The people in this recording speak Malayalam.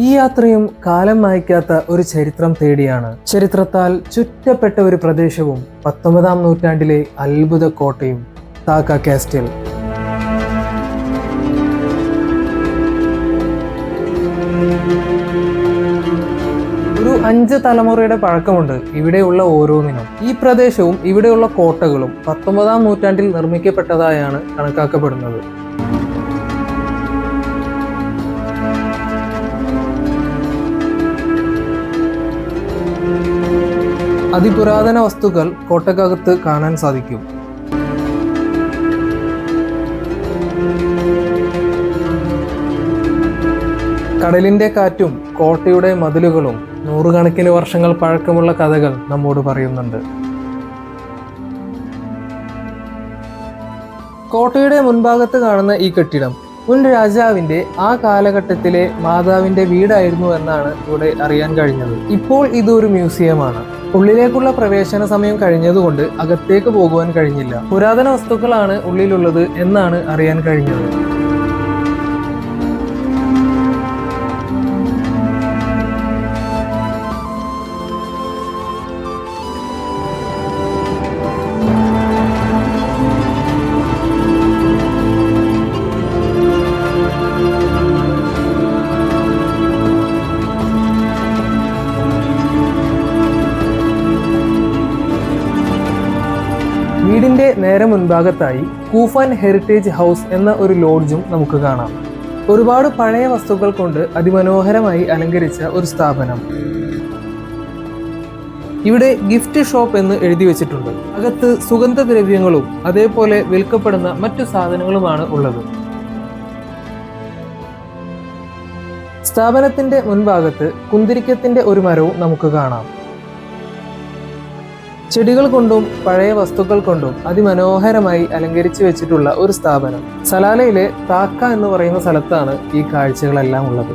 ഈ യാത്രയും കാലം മായ്ക്കാത്ത ഒരു ചരിത്രം തേടിയാണ്. ചരിത്രത്താൽ ചുറ്റപ്പെട്ട ഒരു പ്രദേശവും 19-ാം നൂറ്റാണ്ടിലെ അത്ഭുത കോട്ടയും താക്ക കാസ്റ്റൽ. ഒരു 5 തലമുറയുടെ പഴക്കമുണ്ട് ഇവിടെയുള്ള ഓരോന്നിനും. ഈ പ്രദേശവും ഇവിടെയുള്ള കോട്ടകളും 19-ാം നൂറ്റാണ്ടിൽ നിർമ്മിക്കപ്പെട്ടതായാണ് കണക്കാക്കപ്പെടുന്നത്. അതിപുരാതന വസ്തുക്കൾ കോട്ടക്കകത്ത് കാണാൻ സാധിക്കും. കടലിന്റെ കാറ്റും കോട്ടയുടെ മതിലുകളും നൂറുകണക്കിന് വർഷങ്ങൾ പഴക്കമുള്ള കഥകൾ നമ്മോട് പറയുന്നുണ്ട്. കോട്ടയുടെ മുൻഭാഗത്ത് കാണുന്ന ഈ കെട്ടിടം മുൻ രാജാവിന്റെ ആ കാലഘട്ടത്തിലെ മാതാവിന്റെ വീടായിരുന്നു എന്നാണ് ഇവിടെ അറിയാൻ കഴിഞ്ഞത്. ഇപ്പോൾ ഇതൊരു മ്യൂസിയമാണ്. ഉള്ളിലേക്കുള്ള പ്രവേശന സമയം കഴിഞ്ഞതുകൊണ്ട് അകത്തേക്ക് പോകുവാൻ കഴിഞ്ഞില്ല. പുരാതന വസ്തുക്കളാണ് ഉള്ളിലുള്ളത് എന്നാണ് അറിയാൻ കഴിഞ്ഞത്. വീടിന്റെ നേരെ മുൻഭാഗത്തായി കൂഫൻ ഹെറിറ്റേജ് ഹൗസ് എന്ന ഒരു ലോഡ്ജും നമുക്ക് കാണാം. ഒരുപാട് പഴയ വസ്തുക്കൾ കൊണ്ട് അതിമനോഹരമായി അലങ്കരിച്ച ഒരു സ്ഥാപനം. ഇവിടെ ഗിഫ്റ്റ് ഷോപ്പ് എന്ന് എഴുതി വെച്ചിട്ടുണ്ട്. അകത്ത് സുഗന്ധദ്രവ്യങ്ങളും അതേപോലെ വിൽക്കപ്പെടുന്ന മറ്റു സാധനങ്ങളുമാണ് ഉള്ളത്. സ്ഥാപനത്തിന്റെ മുൻഭാഗത്ത് കുന്തിരിക്കത്തിന്റെ ഒരു മരവും നമുക്ക് കാണാം. ചെടികൾ കൊണ്ടും പഴയ വസ്തുക്കൾ കൊണ്ടും അതിമനോഹരമായി അലങ്കരിച്ചു വെച്ചിട്ടുള്ള ഒരു സ്ഥാപനം. സലാലയിലെ താക്ക എന്ന് പറയുന്ന സ്ഥലത്താണ് ഈ കാഴ്ചകളെല്ലാം ഉള്ളത്.